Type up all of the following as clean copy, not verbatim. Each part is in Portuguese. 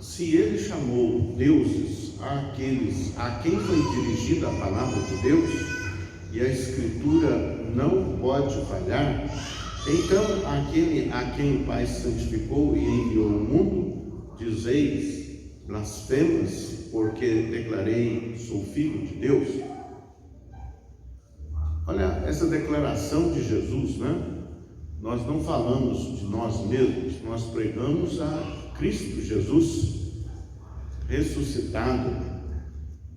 se ele chamou deuses àqueles a quem foi dirigida a palavra de Deus, e a Escritura não pode falhar, então aquele a quem o Pai santificou e enviou ao mundo, dizeis blasfemas, porque declarei sou filho de Deus. Olha essa declaração de Jesus, né? Nós não falamos de nós mesmos, nós pregamos a Cristo Jesus ressuscitado.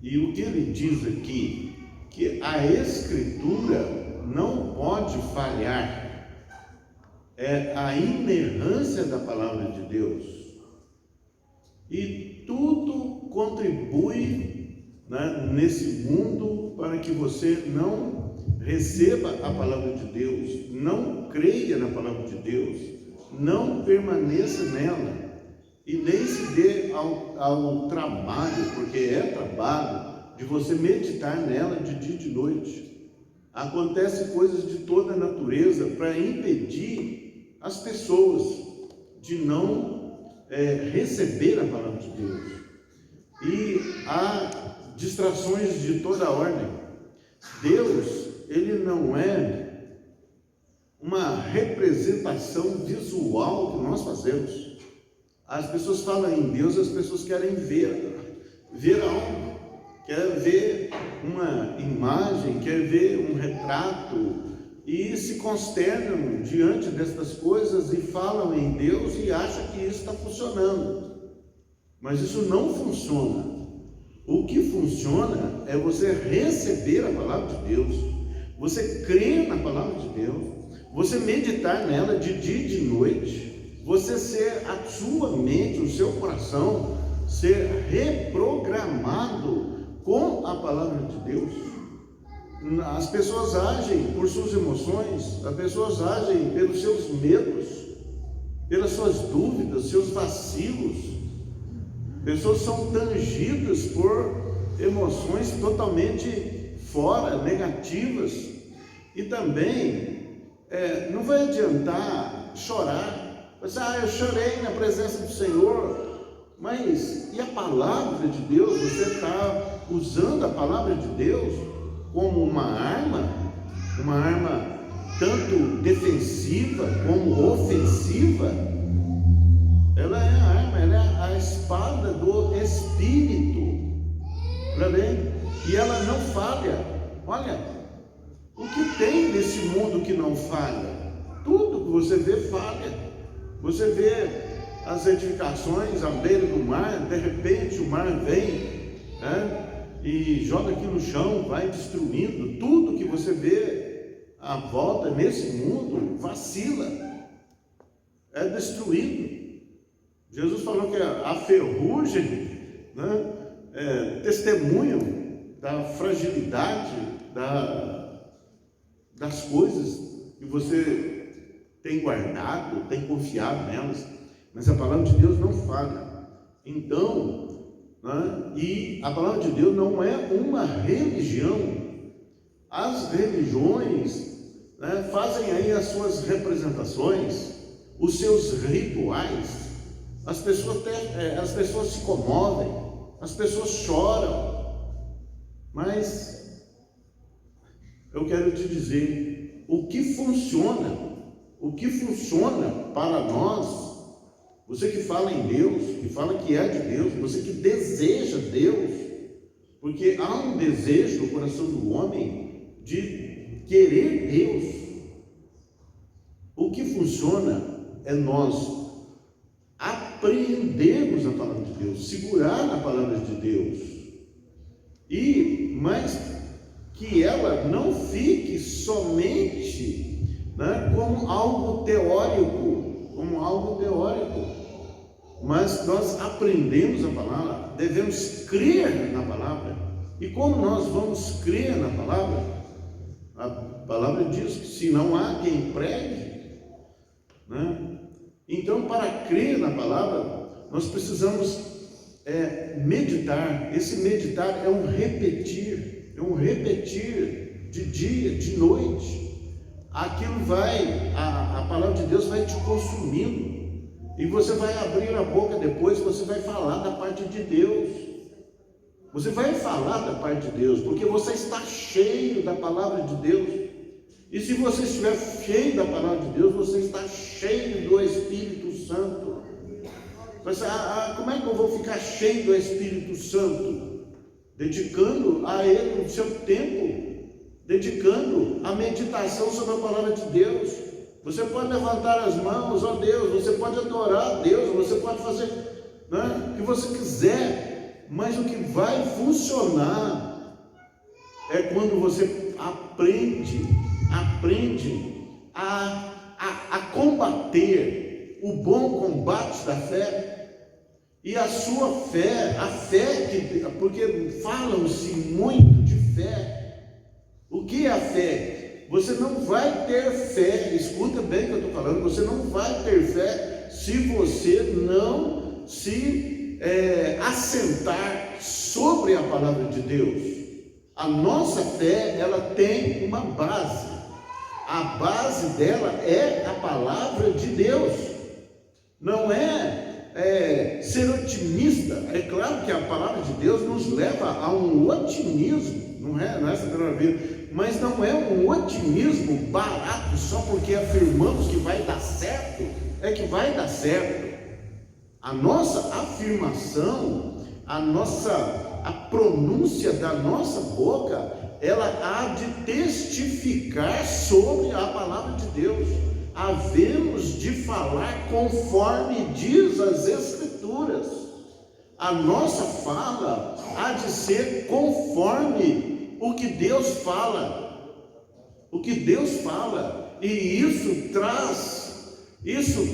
E o que ele diz aqui? Que a Escritura não pode falhar, é a inerrância da palavra de Deus, e tudo contribui, né, nesse mundo para que você não receba a palavra de Deus, não creia na palavra de Deus, não permaneça nela e nem se dê ao trabalho, porque é trabalho, de você meditar nela de dia e de noite. Acontecem coisas de toda a natureza para impedir as pessoas de não receber a palavra de Deus. E há distrações de toda ordem. Deus, ele não é uma representação visual que nós fazemos. As pessoas falam em Deus, as pessoas querem ver algo. Quer ver uma imagem, quer ver um retrato, e se consternam diante destas coisas e falam em Deus e acham que isso está funcionando. Mas isso não funciona. O que funciona é você receber a palavra de Deus, você crer na palavra de Deus, você meditar nela de dia e de noite, você ser a sua mente, o seu coração, ser reprogramado com a palavra de Deus. As pessoas agem por suas emoções, as pessoas agem pelos seus medos, pelas suas dúvidas, seus vacilos. Pessoas são tangidas por emoções totalmente fora, negativas. E também não vai adiantar chorar. Você, eu chorei na presença do Senhor. Mas e a palavra de Deus? Você está usando a palavra de Deus como uma arma tanto defensiva como ofensiva? Ela é a arma, ela é a espada do Espírito, e ela não falha. Olha, o que tem nesse mundo que não falha? Tudo que você vê falha. Você vê as edificações à beira do mar, de repente o mar vem, e joga aqui no chão, vai destruindo. Tudo que você vê à volta nesse mundo vacila, é destruído. Jesus falou que a ferrugem, é testemunho da fragilidade das coisas que você tem guardado, tem confiado nelas. Mas a palavra de Deus não falha. Então, e a palavra de Deus não é uma religião. As religiões fazem aí as suas representações, os seus rituais. As pessoas se comovem, as pessoas choram. Mas eu quero te dizer, o que funciona para nós, você que fala em Deus, que fala que é de Deus, você que deseja Deus, porque há um desejo no coração do homem de querer Deus. O que funciona é nós apreendermos a palavra de Deus, segurar na palavra de Deus, mas que ela não fique somente como algo teórico, mas nós aprendemos a palavra, devemos crer na palavra. E como nós vamos crer na palavra? A palavra diz que se não há quem pregue, então para crer na palavra, nós precisamos meditar. Esse meditar é um repetir de dia, de noite. Aquilo a palavra de Deus vai te consumindo, E você vai abrir a boca depois, você vai falar da parte de Deus. Você vai falar da parte de Deus, porque você está cheio da palavra de Deus. E se você estiver cheio da palavra de Deus, você está cheio do Espírito Santo. Mas, como é que eu vou ficar cheio do Espírito Santo? Dedicando a Ele o seu tempo, dedicando a meditação sobre a palavra de Deus. Você pode levantar as mãos, ó Deus, você pode adorar a Deus, você pode fazer, né, o que você quiser, mas o que vai funcionar é quando você aprende a combater o bom combate da fé. E a sua fé, porque falam-se muito de fé. O que é a fé? Você não vai ter fé, escuta bem o que eu estou falando, você não vai ter fé se você não se assentar sobre a palavra de Deus. A nossa fé, ela tem uma base. A base dela é a palavra de Deus. Não é ser otimista. É claro que a palavra de Deus nos leva a um otimismo, não é essa primeira vez, mas não é um otimismo barato só porque afirmamos que vai dar certo, é que vai dar certo. A nossa afirmação, a pronúncia da nossa boca, ela há de testificar sobre a palavra de Deus. Havemos de falar conforme diz as Escrituras. A nossa fala há de ser conforme o que Deus fala. O que Deus fala. E isso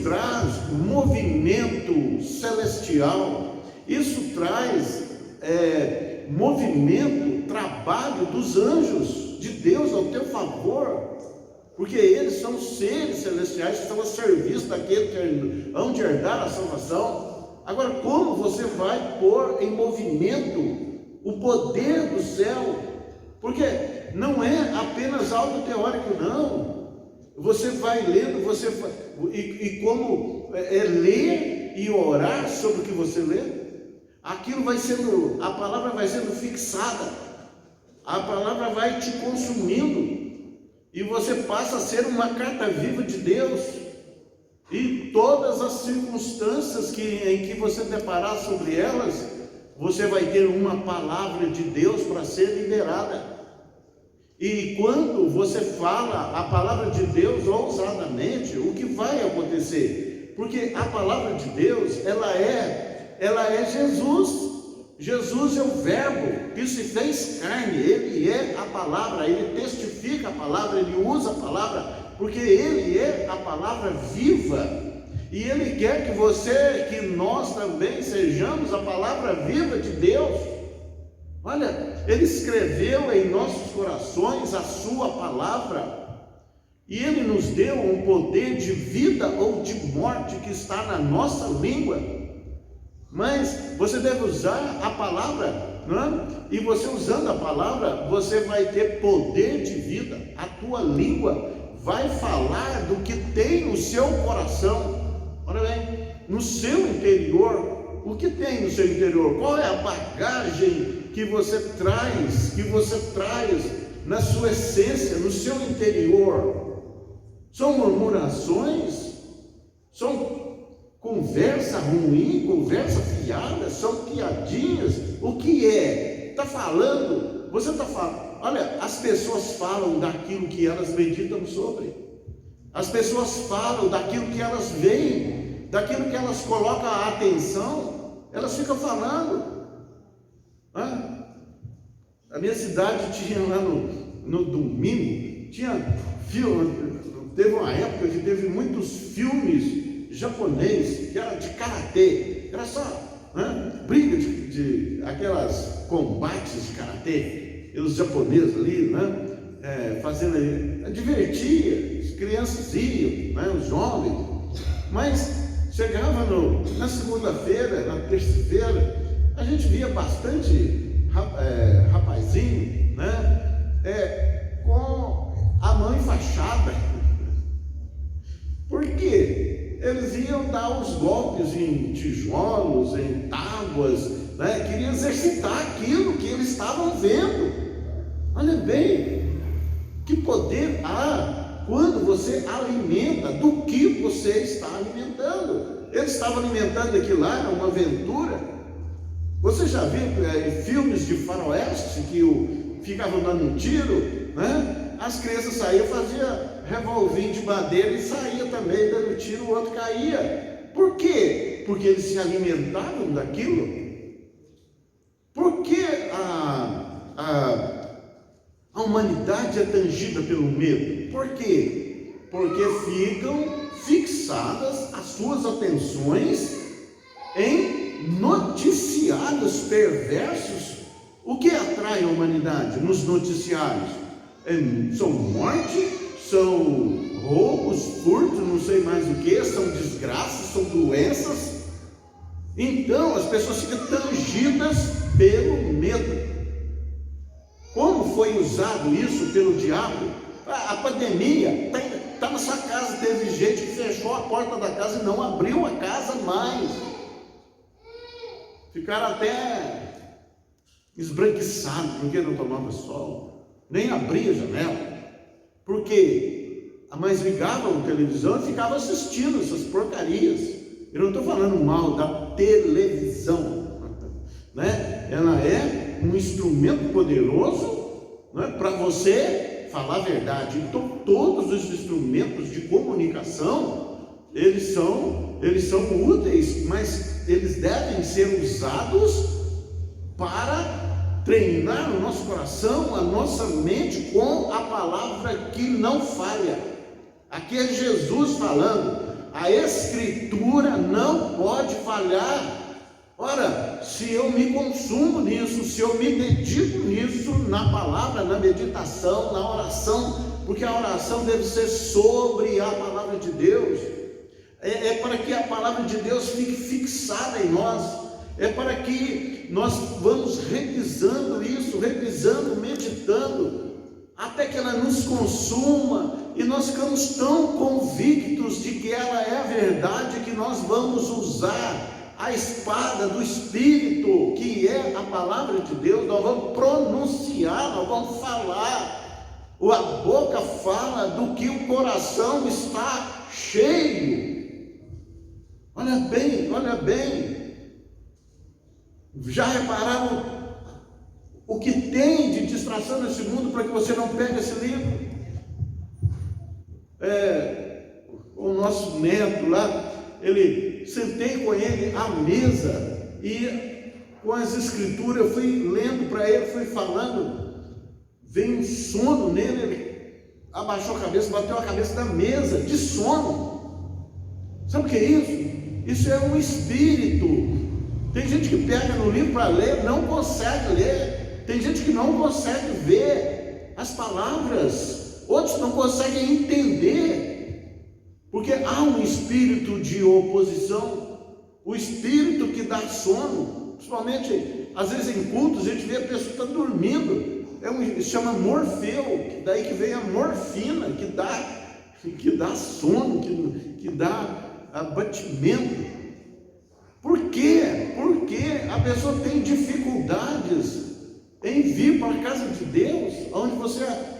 traz movimento celestial. Isso traz movimento, trabalho dos anjos de Deus ao teu favor. Porque eles são seres celestiais que estão a serviço daquele que hão de herdar a salvação. Agora, como você vai pôr em movimento o poder do céu? Porque não é apenas algo teórico, não. Você vai lendo, como ler e orar sobre o que você lê, a palavra vai sendo fixada, a palavra vai te consumindo. E você passa a ser uma carta viva de Deus. E todas as circunstâncias em que você deparar sobre elas, você vai ter uma palavra de Deus para ser liberada. E quando você fala a palavra de Deus ousadamente, o que vai acontecer? Porque a palavra de Deus, ela é Jesus. Jesus é o verbo que se fez carne, ele é a palavra, ele testifica a palavra, ele usa a palavra, porque ele é a palavra viva, e ele quer que nós também sejamos a palavra viva de Deus. Olha, ele escreveu em nossos corações a sua palavra, e ele nos deu um poder de vida ou de morte que está na nossa língua. Mas você deve usar a palavra, não é? E você usando a palavra, você vai ter poder de vida. A tua língua vai falar do que tem no seu coração. Olha bem, no seu interior, o que tem no seu interior? Qual é a bagagem que você traz na sua essência, no seu interior? São murmurações? São conversa ruim, conversa fiada, são piadinhas? O que é? Está falando? Você está falando? Olha, as pessoas falam daquilo que elas meditam sobre. As pessoas falam daquilo que elas veem, daquilo que elas colocam a atenção. Elas ficam falando. A minha cidade tinha lá no domingo, tinha filme, teve uma época que teve muitos filmes japonês, que era de karatê, era só briga de aquelas combates de karatê, e os japoneses ali, fazendo, divertia, as crianças iam, os jovens, mas chegava na segunda-feira, na terça-feira, a gente via bastante rapazinho, com a mão enfaixada. Por quê? eles iam dar os golpes em tijolos, em tábuas, né? Queriam exercitar aquilo que eles estavam vendo. Olha bem, que poder há quando você alimenta do que você está alimentando. Eles estavam alimentando aquilo lá, era uma aventura. Você já viu filmes de faroeste que ficavam dando um tiro, né? As crianças saíam, faziam revolvinho de madeira e saía também dando tiro, o outro caía. Por quê? Porque eles se alimentavam daquilo. Por que a humanidade é tangida pelo medo? Por quê? Porque ficam fixadas as suas atenções em noticiários perversos. O que atrai a humanidade nos noticiários? São morte, são roubos, furtos, não sei mais o que, são desgraças, são doenças. Então as pessoas ficam tangidas pelo medo. Como foi usado isso pelo diabo? A pandemia está na sua casa. Teve gente que fechou a porta da casa e não abriu a casa mais. Ficaram até esbranquiçados porque não tomava sol, nem abria a janela. Por quê? Mas ligavam a televisão e ficavam assistindo essas porcarias. Eu não estou falando mal da televisão, né? Ela é um instrumento poderoso, né, para você falar a verdade. Então todos os instrumentos de comunicação, eles são úteis, mas eles devem ser usados para treinar o nosso coração, a nossa mente com a palavra que não falha. Aqui é Jesus falando, a Escritura não pode falhar. Ora, se eu me consumo nisso, se eu me dedico nisso, na palavra, na meditação, na oração, porque a oração deve ser sobre a palavra de Deus, é para que a palavra de Deus fique fixada em nós, é para que nós vamos revisando isso, revisando, meditando, até que ela nos consuma, e nós ficamos tão convictos de que ela é a verdade, que nós vamos usar a espada do Espírito, que é a palavra de Deus. Nós vamos pronunciar, nós vamos falar. A boca fala do que o coração está cheio. Olha bem, olha bem. Já repararam o que tem de distração nesse mundo para que você não pegue esse livro? O nosso neto lá, sentei com ele à mesa e com as escrituras eu fui lendo para ele, fui falando, veio um sono nele, ele abaixou a cabeça, bateu a cabeça na mesa de sono. Sabe o que é isso? Isso é um espírito. Tem gente que pega no livro para ler, não consegue ler. Tem gente que não consegue ver as palavras, outros não conseguem entender. Porque há um espírito de oposição, o espírito que dá sono, principalmente, às vezes em cultos, a gente vê a pessoa está dormindo, se chama Morfeu, daí que vem a morfina, que dá sono, que dá abatimento. Por quê? Porque a pessoa tem dificuldades em vir para a casa de Deus, onde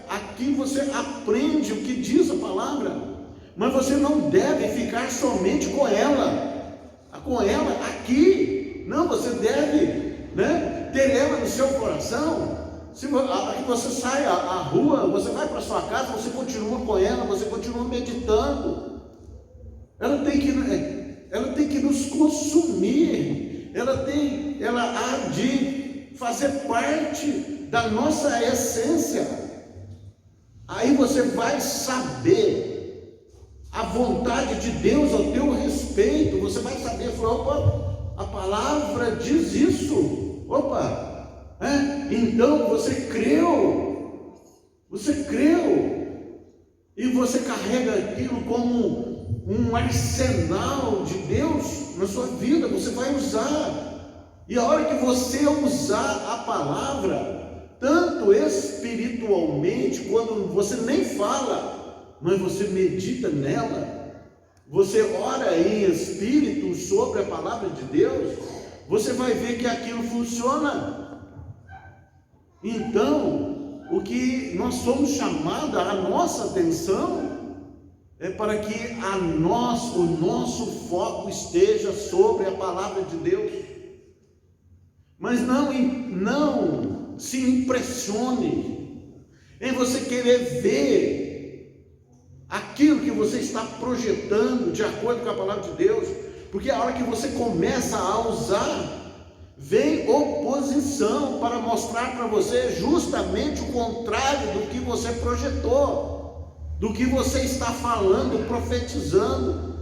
aqui você aprende o que diz a palavra. Mas você não deve ficar somente com ela aqui. Não, você deve, né, ter ela no seu coração. Se você sai à rua, você vai para a sua casa, você continua com ela, você continua meditando. Ela tem que nos consumir. Ela há de fazer parte da nossa essência. Aí você vai saber a vontade de Deus ao teu respeito. Você vai saber, opa, a palavra diz isso. Opa, então você creu, e você carrega aquilo como um arsenal de Deus na sua vida. Você vai usar, e a hora que você usar a palavra, tanto espiritualmente, quando você nem fala, mas você medita nela, você ora em espírito sobre a palavra de Deus, você vai ver que aquilo funciona. Então, o que nós somos chamados, a nossa atenção, é para que o nosso foco esteja sobre a palavra de Deus. Mas não se impressione em você querer ver aquilo que você está projetando de acordo com a palavra de Deus, porque a hora que você começa a usar, vem oposição para mostrar para você justamente o contrário do que você projetou, do que você está falando, profetizando.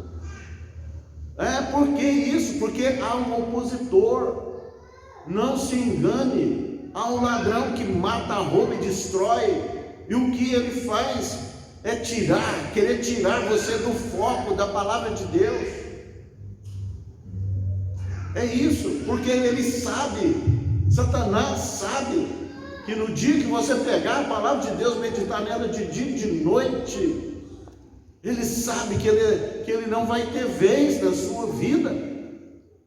Por que isso? Porque há um opositor. Não se engane, há um ladrão que mata, rouba e destrói, e o que ele faz é querer tirar você do foco da palavra de Deus. É isso, porque ele sabe, Satanás sabe, que no dia que você pegar a palavra de Deus, meditar nela de dia e de noite, ele sabe que ele não vai ter vez na sua vida,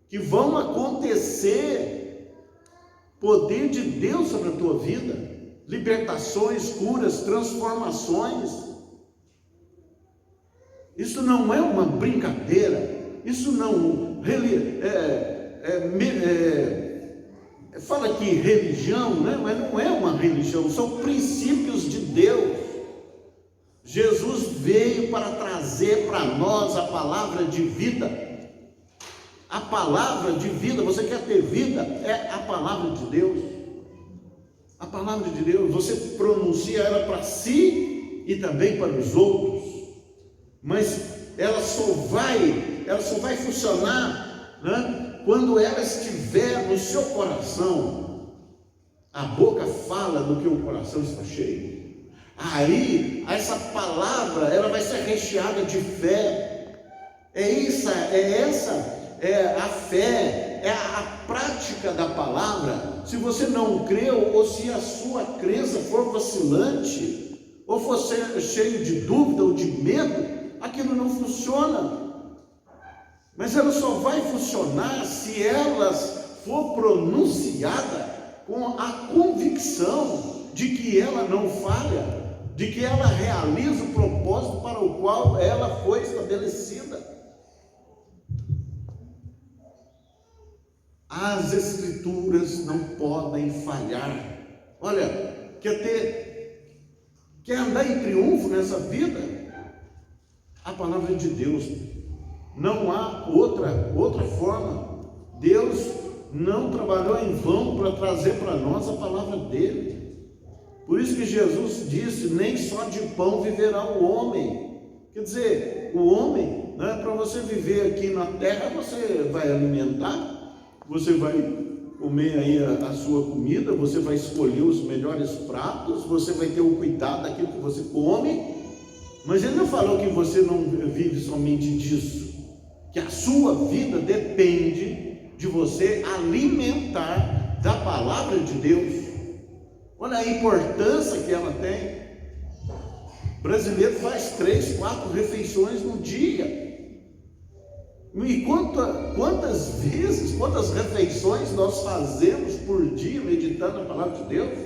que vão acontecer poder de Deus sobre a tua vida, libertações, curas, transformações. Isso não é uma brincadeira, isso não fala que religião, né? Mas não é uma religião, são princípios de Deus. Jesus veio para trazer para nós a palavra de vida. A palavra de vida, você quer ter vida? É a palavra de Deus. A palavra de Deus, você pronuncia ela para si e também para os outros. Mas ela só vai funcionar, né, quando ela estiver no seu coração. A boca fala do que o coração está cheio. Aí, essa palavra, ela vai ser recheada de fé. É a fé, é a prática da palavra. Se você não creu, ou se a sua crença for vacilante, ou for cheio de dúvida ou de medo, aquilo não funciona. Mas ela só vai funcionar se ela for pronunciada com a convicção de que ela não falha, de que ela realiza o propósito para o qual ela foi estabelecida. As escrituras não podem falhar. Olha, quer andar em triunfo nessa vida? A palavra de Deus. Não há outra forma. Deus não trabalhou em vão para trazer para nós a palavra dele. Por isso que Jesus disse: nem só de pão viverá o homem. Quer dizer, o homem, né, para você viver aqui na terra, você vai alimentar, você vai comer aí a sua comida, você vai escolher os melhores pratos, você vai ter o cuidado daquilo que você come, mas ele não falou que você não vive somente disso, que a sua vida depende de você alimentar da palavra de Deus. Olha a importância que ela tem. O brasileiro faz 3, 4 refeições no dia. E quantas refeições nós fazemos por dia meditando a palavra de Deus?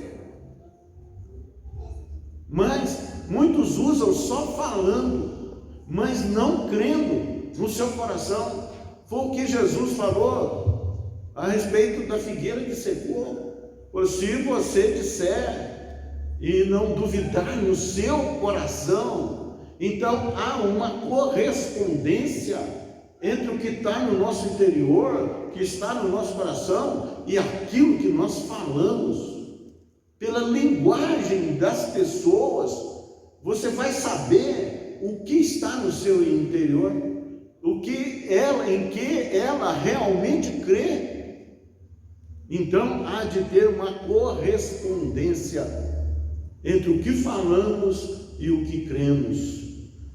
Mas muitos usam só falando, mas não crendo no seu coração. Foi o que Jesus falou a respeito da figueira que secou. Se você disser e não duvidar no seu coração, então há uma correspondência entre o que está no nosso interior, que está no nosso coração, e aquilo que nós falamos. Pela linguagem das pessoas, você vai saber o que está no seu interior, em que ela realmente crê. Então há de ter uma correspondência entre o que falamos e o que cremos.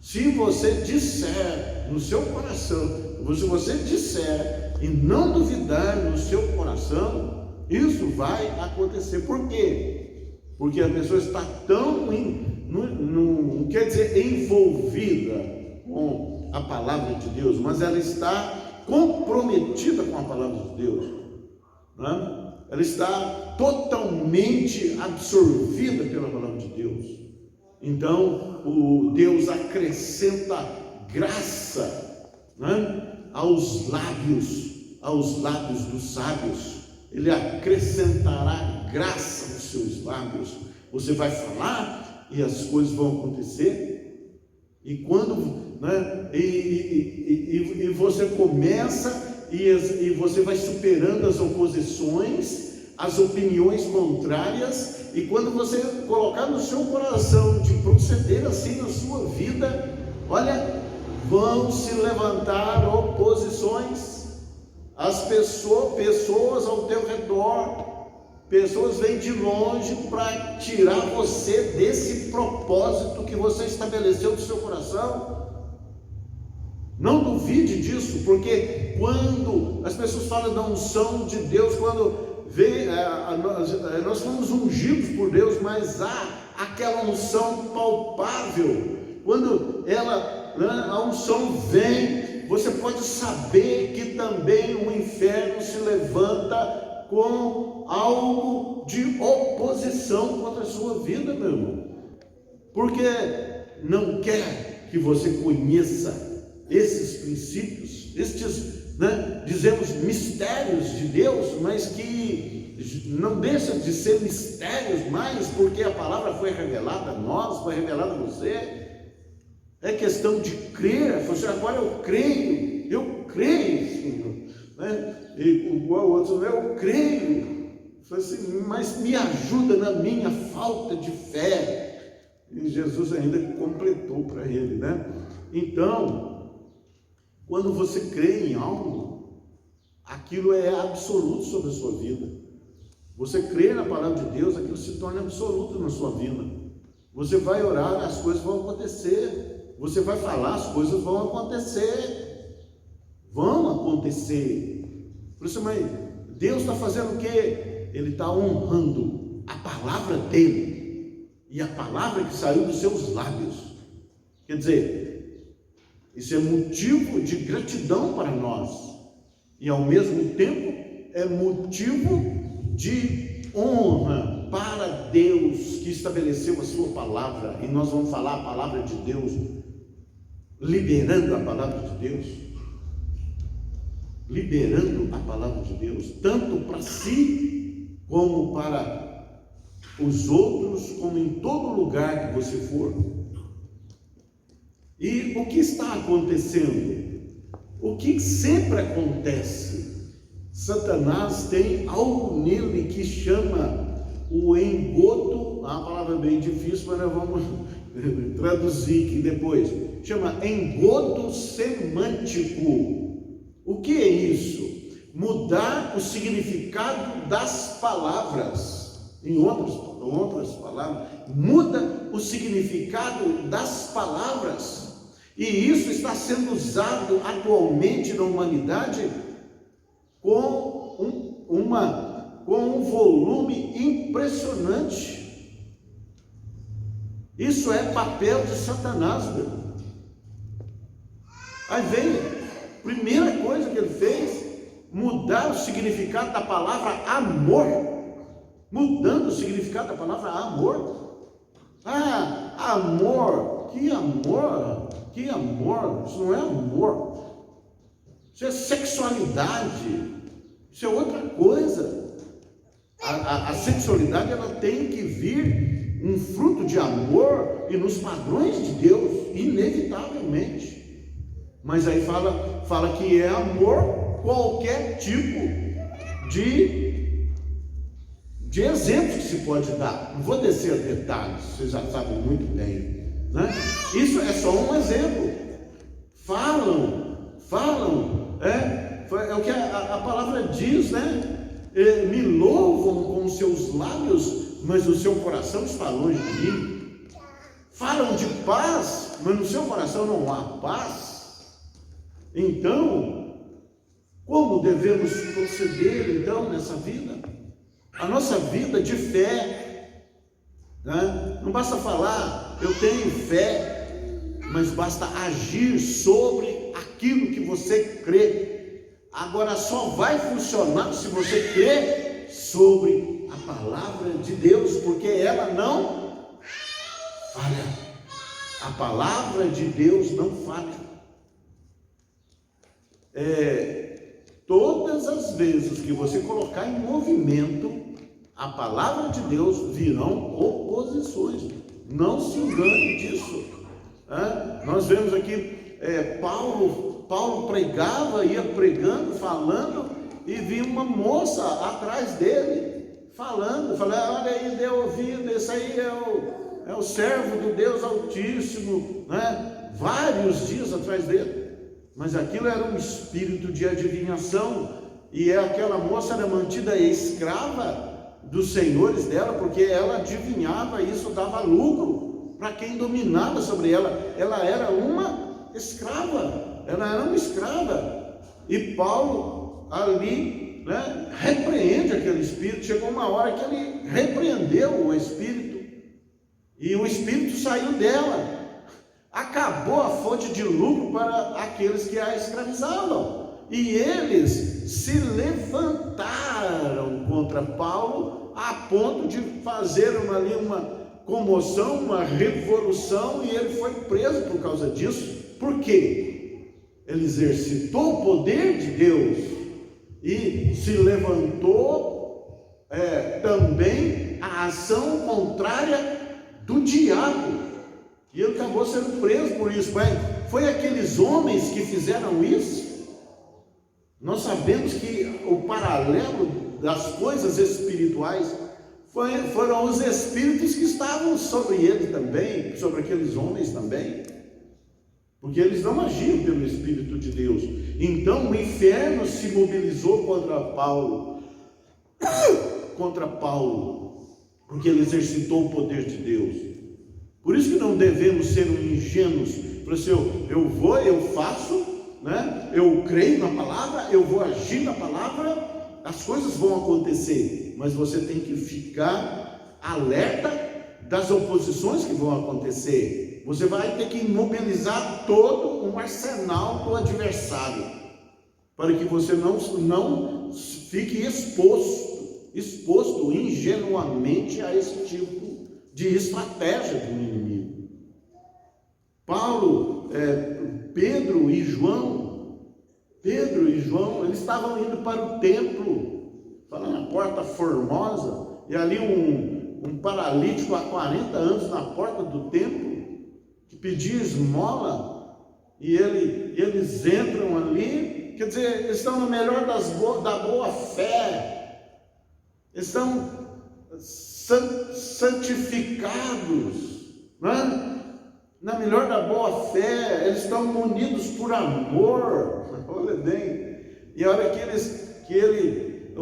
Se você disser no seu coração, se você disser e não duvidar no seu coração, isso vai acontecer. Por quê? Porque a pessoa está tão envolvida com a palavra de Deus, mas ela está comprometida com a palavra de Deus, né? Ela está totalmente absorvida pela palavra de Deus. Então, o Deus acrescenta graça, né, aos lábios dos sábios. Ele acrescentará graça aos seus lábios. Você vai falar e as coisas vão acontecer. E quando, né, e você começa e você vai superando as oposições, as opiniões contrárias, e quando você colocar no seu coração de proceder assim na sua vida, olha, vão se levantar oposições. As pessoas ao teu redor, pessoas vêm de longe para tirar você desse propósito que você estabeleceu no seu coração. Não duvide disso, porque quando as pessoas falam da unção de Deus, quando vem, nós fomos ungidos por Deus, mas há aquela unção palpável. Quando a unção vem, você pode saber que também o inferno se levanta com algo de oposição contra a sua vida, meu irmão, porque não quer que você conheça esses princípios, dizemos mistérios de Deus, mas que não deixam de ser mistérios mais, porque a palavra foi revelada a nós, foi revelada a você. É questão de crer. Você, agora eu creio, Senhor, né? E igual o outro, eu creio, assim, mas me ajuda na minha falta de fé. E Jesus ainda completou para ele, né? Então, quando você crê em algo, aquilo é absoluto sobre a sua vida. Você crê na palavra de Deus, aquilo se torna absoluto na sua vida. Você vai orar, as coisas vão acontecer. Você vai falar, as coisas vão acontecer. Vão acontecer. Por isso, mas Deus está fazendo o quê? Ele está honrando a palavra dele e a palavra que saiu dos seus lábios. Quer dizer, isso é motivo de gratidão para nós, e ao mesmo tempo é motivo de honra para Deus que estabeleceu a sua palavra. E nós vamos falar a palavra de Deus, liberando a palavra de Deus, liberando a palavra de Deus, tanto para si como para os outros, como em todo lugar que você for. E o que está acontecendo? O que sempre acontece? Satanás tem algo nele que chama o engodo, a palavra é bem difícil, mas nós vamos traduzir aqui depois. Chama engodo semântico. O que é isso? Mudar o significado das palavras. Em outras palavras, muda o significado das palavras. E isso está sendo usado atualmente na humanidade com um volume impressionante. Isso é papel de Satanás, meu. Aí vem, primeira coisa que ele fez, mudar o significado da palavra amor. Mudando o significado da palavra amor. Amor, que amor? Que amor? Isso não é amor. Isso é sexualidade. Isso é outra coisa. A sexualidade, ela tem que vir um fruto de amor e nos padrões de Deus, inevitavelmente. Mas aí fala que é amor qualquer tipo de exemplos que se pode dar. Não vou descer a detalhes, vocês já sabem muito bem, né? Isso é só um exemplo. Falam, é o que a palavra diz, né? Me louvam com os seus lábios, mas o seu coração está longe de mim. Falam de paz, mas no seu coração não há paz. Então, como devemos proceder então nessa vida? A nossa vida de fé, né? Não basta falar, eu tenho fé. mas basta agir sobre aquilo que você crê. Agora só vai funcionar se você crê sobre a palavra de Deus, porque ela não falha. A palavra de Deus não falha. Todas as vezes que você colocar em movimento a palavra de Deus, virão oposições. Não se engane disso. Nós vemos aqui Paulo pregava, ia pregando, falando, e vinha uma moça atrás dele falando, olha aí, dê ouvido, esse aí é o servo do Deus Altíssimo, né? Vários dias atrás dele. Mas aquilo era um espírito de adivinhação, e aquela moça era mantida escrava dos senhores dela, porque ela adivinhava, e isso dava lucro para quem dominava sobre ela. Ela era uma escrava, e Paulo ali, né, repreende aquele espírito. Chegou uma hora que ele repreendeu o espírito, e o espírito saiu dela. Acabou a fonte de lucro para aqueles que a escravizavam, e eles se levantaram contra Paulo a ponto de fazer uma comoção, uma revolução, e ele foi preso por causa disso. Por quê? Ele exercitou o poder de Deus e se levantou também a ação contrária do diabo. E ele acabou sendo preso por isso. Foi aqueles homens que fizeram isso? Nós sabemos que o paralelo das coisas espirituais foram os espíritos que estavam sobre ele também, sobre aqueles homens também, porque eles não agiam pelo Espírito de Deus. Então o inferno se mobilizou contra Paulo, porque ele exercitou o poder de Deus. Por isso que não devemos ser ingênuos. Eu vou, eu faço, né? Eu creio na palavra, eu vou agir na palavra, as coisas vão acontecer. Mas você tem que ficar alerta das oposições que vão acontecer. Você vai ter que mobilizar todo um arsenal do adversário, para que você não fique exposto ingenuamente a esse tipo de estratégia do inimigo. Pedro e João, eles estavam indo para o templo, falando na Porta Formosa, e ali um paralítico há 40 anos na porta do templo, que pedia esmola, e eles entram ali, quer dizer, eles estão no melhor da boa fé, estão santificados, né? Na melhor da boa fé, eles estão munidos por amor. Olha bem. E a hora que ele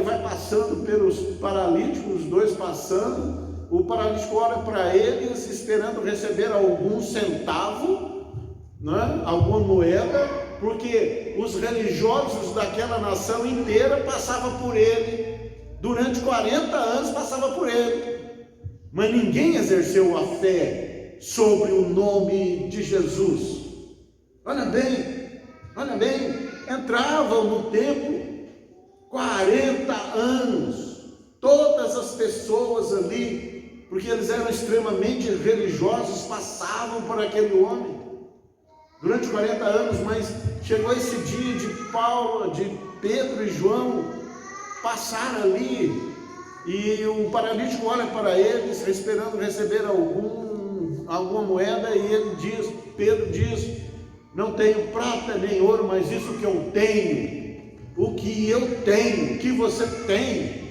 vai passando pelos paralíticos, os dois passando, o paralítico olha para eles, esperando receber algum centavo, né? Alguma moeda, porque os religiosos daquela nação inteira passavam por ele. Durante 40 anos passava por ele, mas ninguém exerceu a fé sobre o nome de Jesus. Olha bem, entravam no templo 40 anos, todas as pessoas ali, porque eles eram extremamente religiosos, passavam por aquele homem, durante 40 anos, mas chegou esse dia de Pedro e João, passaram ali, e o paralítico olha para eles, esperando receber alguma moeda, e Pedro diz, não tenho prata nem ouro, mas isso que eu tenho, o que você tem?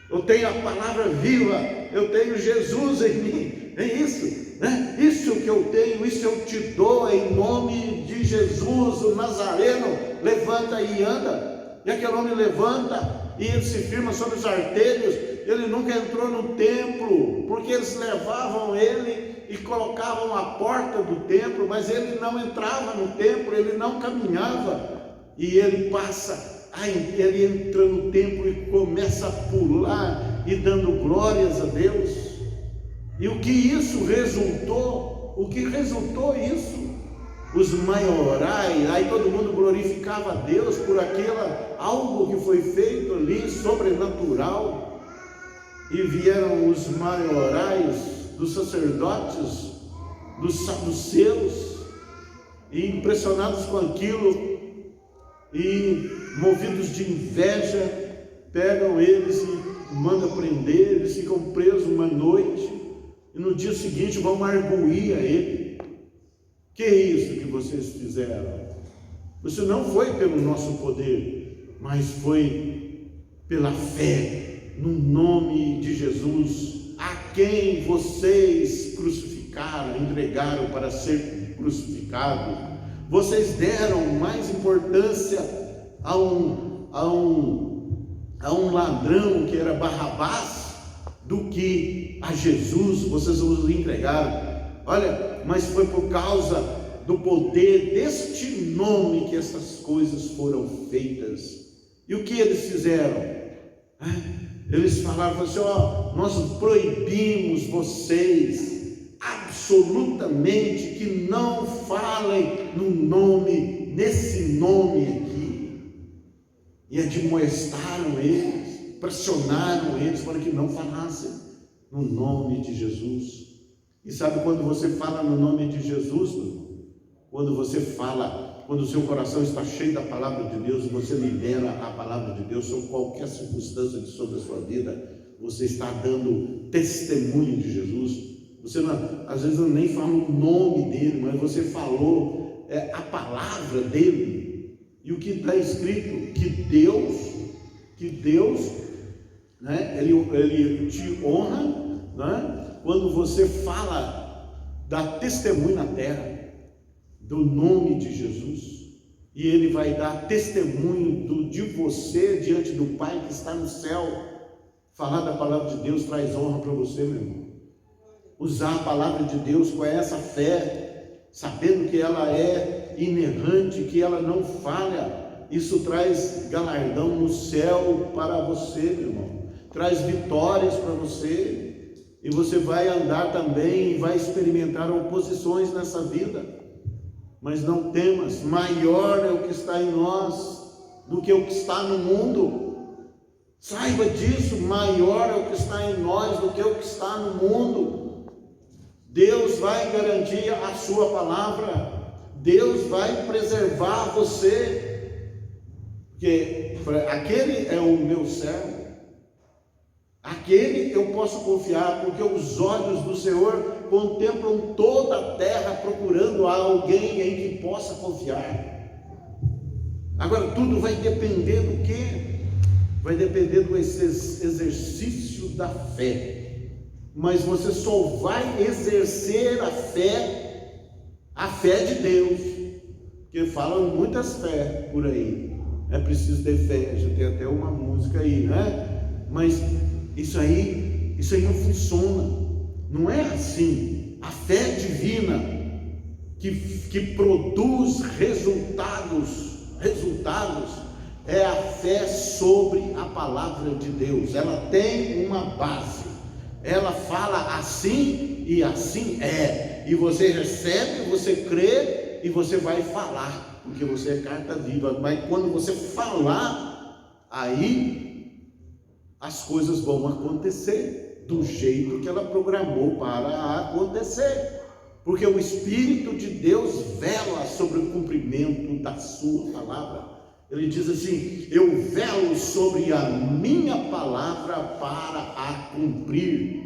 Eu tenho a palavra viva, eu tenho Jesus em mim, é isso, né? Isso que eu tenho, isso eu te dou em nome de Jesus, o Nazareno. Levanta e anda. E aquele homem levanta e ele se firma sobre os artelhos. Ele nunca entrou no templo, porque eles levavam ele e colocavam à porta do templo, mas ele não entrava no templo, ele não caminhava. E ele ele entra no templo e começa a pular e dando glórias a Deus. E o que isso resultou? o que resultou isso? Os maiorais, aí todo mundo glorificava a Deus por algo que foi feito ali, sobrenatural, e vieram os maiorais dos sacerdotes, dos saduceus, e impressionados com aquilo, e movidos de inveja, pegam eles e mandam prender, eles ficam presos uma noite, e no dia seguinte vão arguir a ele. Que é isso que vocês fizeram? Isso não foi pelo nosso poder, mas foi pela fé no nome de Jesus, a quem vocês crucificaram, entregaram para ser crucificado. Vocês deram mais importância a um ladrão que era Barrabás do que a Jesus. Vocês os entregaram. Olha, mas foi por causa do poder deste nome que essas coisas foram feitas. E o que eles fizeram? Eles falaram assim: nós proibimos vocês absolutamente que não falem nesse nome aqui. E admoestaram eles, pressionaram eles para que não falassem no nome de Jesus. E sabe quando você fala no nome de Jesus? Quando você fala, quando o seu coração está cheio da palavra de Deus, você libera a palavra de Deus sobre qualquer circunstância sobre a sua vida, você está dando testemunho de Jesus. Você às vezes nem fala o nome dele, mas você falou a palavra dele. E o que está escrito? Que Deus, né, ele te honra, né? Quando você fala, dá testemunho na terra do nome de Jesus, e ele vai dar testemunho de você diante do Pai que está no céu. Falar da palavra de Deus traz honra para você, meu irmão. Usar a palavra de Deus com essa fé, sabendo que ela é inerrante, que ela não falha, isso traz galardão no céu para você, meu irmão. Traz vitórias para você. E você vai andar também e vai experimentar oposições nessa vida. Mas não temas, maior é o que está em nós do que o que está no mundo. Saiba disso, maior é o que está em nós do que o que está no mundo. Deus vai garantir a sua palavra. Deus vai preservar você. Porque aquele é o meu servo. Aquele eu posso confiar, porque os olhos do Senhor contemplam toda a terra, procurando alguém em que possa confiar. Agora, tudo vai depender do quê? Vai depender do exercício da fé. Mas você só vai exercer a fé de Deus, porque falam muitas fé por aí. É preciso ter fé, já tem até uma música aí, né? Mas isso aí não funciona, não é assim. A fé divina que produz resultados, é a fé sobre a palavra de Deus. Ela tem uma base, ela fala assim e assim é, e você recebe, você crê e você vai falar, porque você é carta viva. Mas quando você falar, aí as coisas vão acontecer do jeito que ela programou para acontecer, porque o Espírito de Deus vela sobre o cumprimento da sua palavra. Ele diz assim: eu velo sobre a minha palavra para a cumprir.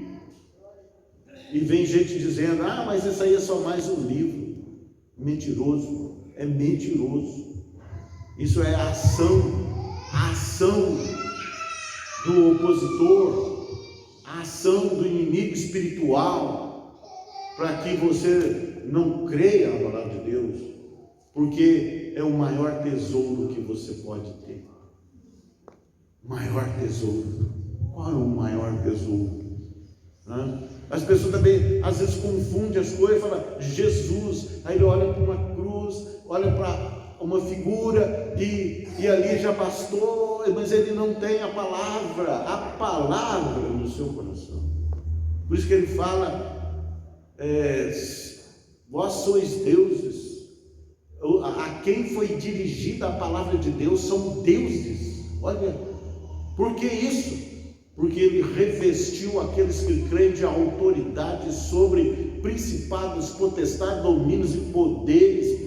E vem gente dizendo: mas isso aí é só mais um livro. Mentiroso, é mentiroso. Isso é a ação do opositor, a ação do inimigo espiritual, para que você não creia na palavra de Deus, porque é o maior tesouro que você pode ter. Maior tesouro. Qual é o maior tesouro? As pessoas também às vezes confundem as coisas, falam Jesus, aí ele olha para uma cruz, olha para uma figura e ali já bastou, mas ele não tem a palavra no seu coração. Por isso que ele fala, Vós sois deuses. A quem foi dirigida a palavra de Deus são deuses. Olha, por que isso? Porque ele revestiu aqueles que creem de autoridade sobre principados, potestades, domínios e poderes.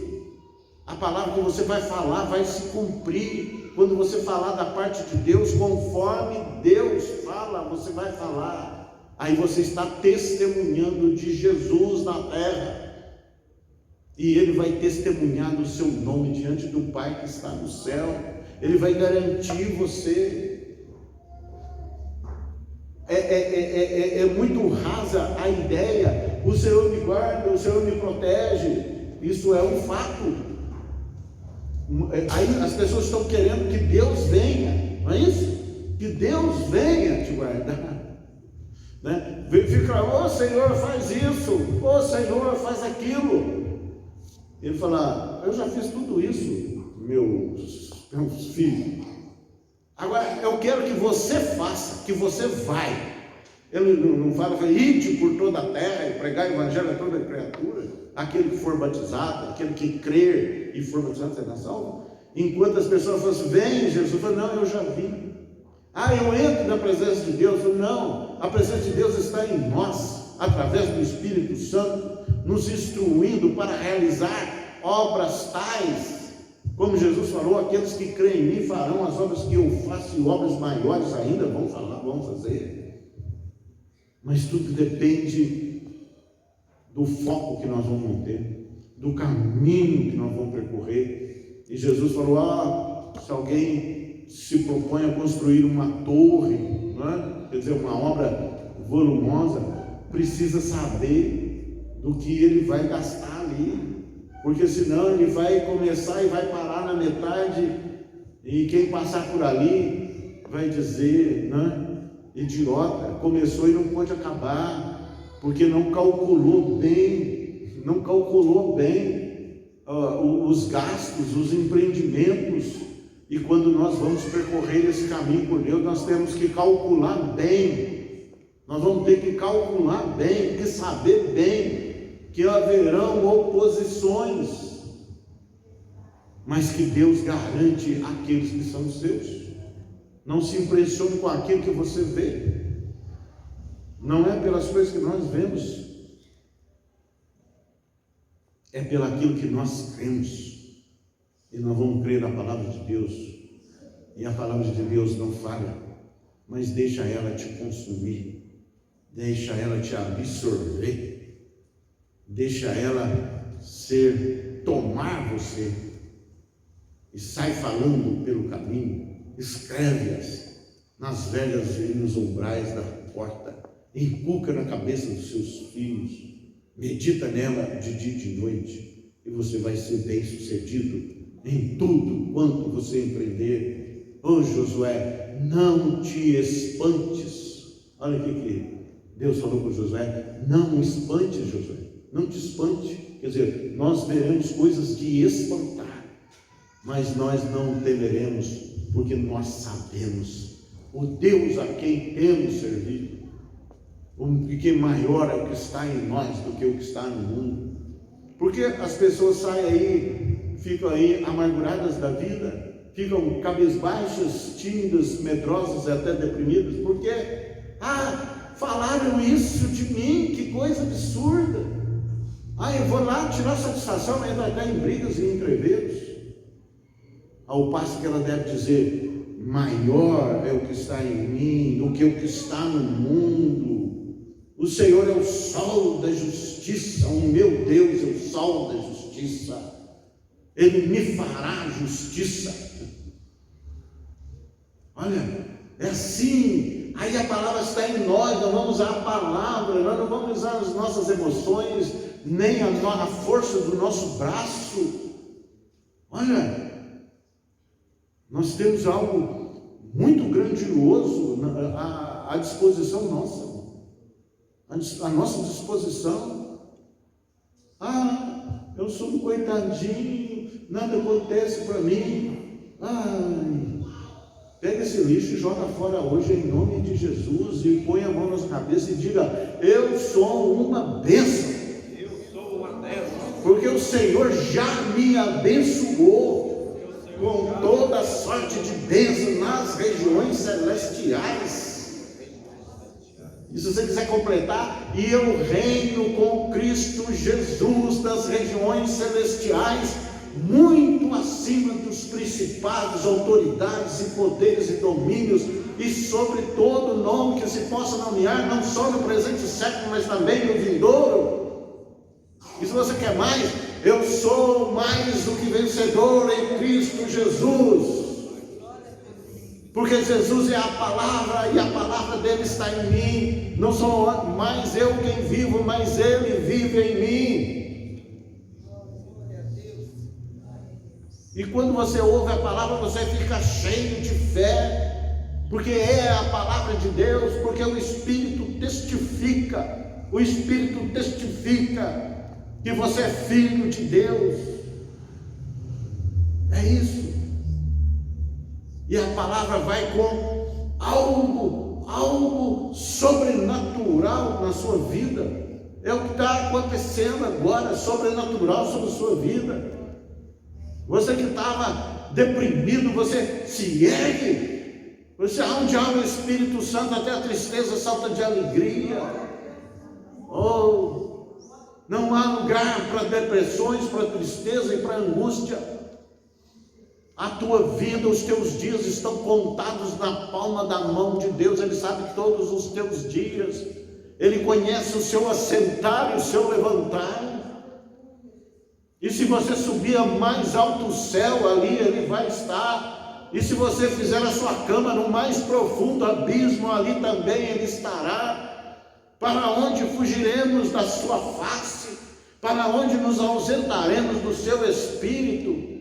A palavra que você vai falar vai se cumprir. Quando você falar da parte de Deus, conforme Deus fala, você vai falar. Aí você está testemunhando de Jesus na terra. E ele vai testemunhar do seu nome diante do Pai que está no céu. Ele vai garantir você. É muito rasa a ideia, o Senhor me guarda, o Senhor me protege. Isso é um fato. Aí as pessoas estão querendo que Deus venha, não é isso? Que Deus venha te guardar, né? Fica, ô Senhor, faz isso, ô Senhor, faz aquilo. Ele fala, eu já fiz tudo isso, meus filhos. Agora, eu quero que você faça, que você vai. Ele não fala, ide por toda a terra e pregar o evangelho a toda criatura. Aquele que for batizado, aquele que crer e for batizado será salvo. Enquanto as pessoas falam assim, vem Jesus, fala, não, eu já vim. Eu entro na presença de Deus. Não, a presença de Deus está em nós, através do Espírito Santo, nos instruindo para realizar obras tais. Como Jesus falou, aqueles que creem em mim farão as obras que eu faço, e obras maiores ainda vão fazer. Mas tudo depende do foco que nós vamos ter, do caminho que nós vamos percorrer. E Jesus falou, se alguém se propõe a construir uma torre, né? Quer dizer, uma obra volumosa, precisa saber do que ele vai gastar ali. Porque senão ele vai começar e vai parar na metade, e quem passar por ali vai dizer, né? Idiota, começou e não pode acabar, porque não calculou bem os gastos, os empreendimentos. E quando nós vamos percorrer esse caminho por Deus, nós temos que calcular bem, nós vamos ter que calcular bem e saber bem que haverão oposições, mas que Deus garante aqueles que são seus. Não se impressione com aquilo que você vê, não é pelas coisas que nós vemos, é pelo aquilo que nós cremos. E nós vamos crer na palavra de Deus, e a palavra de Deus não falha, mas deixa ela te consumir, deixa ela te absorver, deixa ela tomar você, e sai falando pelo caminho. Escreve-as nas velhas e nos umbrais da porta, inculca na cabeça dos seus filhos, medita nela de dia e de noite, e você vai ser bem sucedido em tudo quanto você empreender. Josué, não te espantes. Olha o que Deus falou para Josué: não espantes, Josué, não te espante. Quer dizer, nós veremos coisas de espantar, mas nós não temeremos, porque nós sabemos o Deus a quem temos servido, que maior é o que está em nós do que o que está no mundo. Porque as pessoas saem aí, ficam aí amarguradas da vida, ficam cabisbaixas, tímidas, medrosas e até deprimidas, porque falaram isso de mim, que coisa absurda. Eu vou lá tirar satisfação, mas vai estar em brigas e entreveros. Ao passo que ela deve dizer: maior é o que está em mim do que o que está no mundo. O Senhor é o sol da justiça, o meu Deus é o sol da justiça, Ele me fará justiça. Olha, é assim. Aí a palavra está em nós, nós vamos usar a palavra, nós não vamos usar as nossas emoções, nem a força do nosso braço. Olha, nós temos algo muito grandioso à disposição nossa, à nossa disposição. Eu sou um coitadinho, nada acontece para mim. Pega esse lixo e joga fora hoje em nome de Jesus, e põe a mão na sua cabeça e diga: eu sou uma bênção. Eu sou uma bênção. Senhor já me abençoou com toda sorte de bênção nas regiões celestiais. E se você quiser completar, e eu reino com Cristo Jesus das regiões celestiais, muito acima dos principados, autoridades e poderes e domínios, e sobre todo nome que se possa nomear, não só no presente século, mas também no vindouro. E se você quer mais, eu sou mais do que vencedor em Cristo Jesus. Porque Jesus é a palavra, e a palavra dele está em mim. Não sou mais eu quem vivo, mas ele vive em mim. E quando você ouve a palavra, você fica cheio de fé, porque é a palavra de Deus, porque o Espírito testifica que você é filho de Deus. É isso. E a palavra vai com algo sobrenatural na sua vida. É o que está acontecendo agora, sobrenatural sobre a sua vida. Você que estava deprimido, você se ergue. Você, onde há o Espírito Santo, até a tristeza salta de alegria. Oh, não há lugar para depressões, para tristeza e para angústia. A tua vida, os teus dias estão contados na palma da mão de Deus. Ele sabe todos os teus dias. Ele conhece o seu assentar e o seu levantar. E se você subir a mais alto céu, ali ele vai estar. E se você fizer a sua cama no mais profundo abismo, ali também ele estará. Para onde fugiremos da sua face? Para onde nos ausentaremos do seu espírito?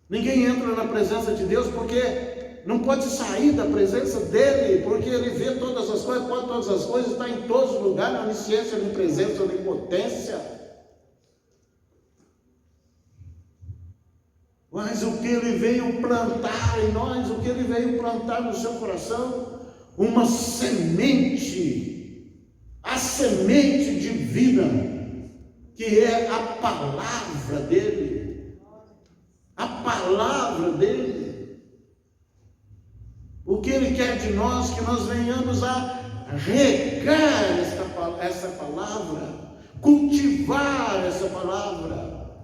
Ninguém entra na presença de Deus porque não pode sair da presença dele, porque ele vê todas as coisas, pode todas as coisas, está em todos os lugares, na onisciência, na presença, na potência. Mas o que ele veio plantar em nós, o que ele veio plantar no seu coração, uma semente, a semente de vida, que é a palavra dele. A palavra dele. O que ele quer de nós, que nós venhamos a regar essa palavra, cultivar essa palavra.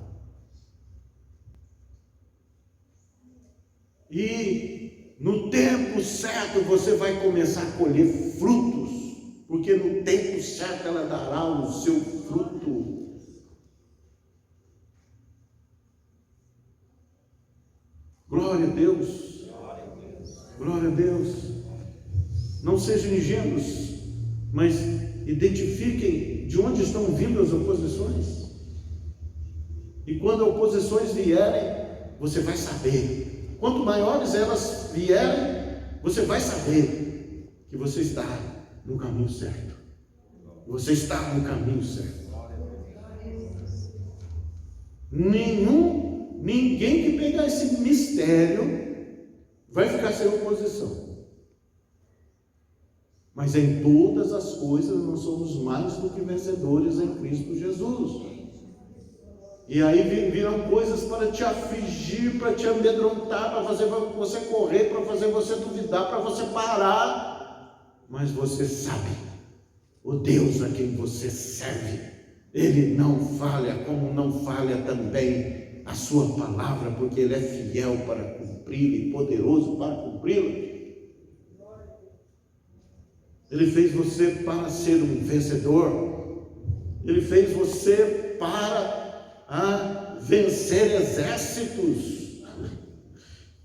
E no tempo certo você vai começar a colher frutos, porque no tempo certo ela dará o seu fruto. Glória a Deus, glória a Deus. Não sejam ingênuos, mas identifiquem de onde estão vindo as oposições. E quando as oposições vierem, você vai saber. Quanto maiores elas vierem, você vai saber que você está no caminho certo. Você está no caminho certo. Ninguém que pegar esse mistério vai ficar sem oposição. Mas em todas as coisas nós somos mais do que vencedores em Cristo Jesus. E aí viram coisas para te afligir, para te amedrontar, para fazer você correr, para fazer você duvidar, para você parar. Mas você sabe, o Deus a quem você serve, Ele não falha, como não falha também a sua palavra, porque Ele é fiel para cumpri-la e poderoso para cumpri-la. Ele fez você para ser um vencedor. Ele fez você para vencer exércitos.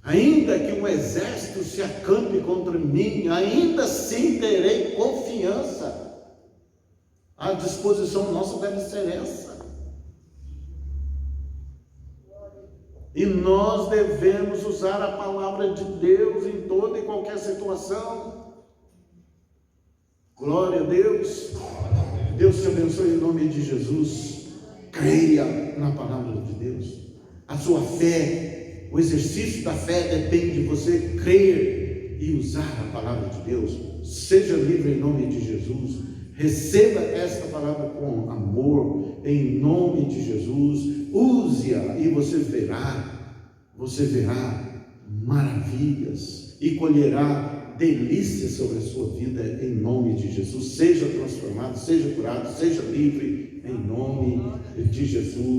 Ainda que um exército se acampe contra mim, ainda assim terei confiança. A disposição nossa deve ser essa. E nós devemos usar a palavra de Deus em toda e qualquer situação. Glória a Deus. Deus te abençoe em nome de Jesus. Creia na palavra de Deus. A sua fé, o exercício da fé depende de você crer e usar a palavra de Deus. Seja livre em nome de Jesus. Receba esta palavra com amor. em nome de Jesus. Use-a e você verá maravilhas e colherá delícias sobre a sua vida, em nome de Jesus. Seja transformado, seja curado, seja livre, em nome de Jesus.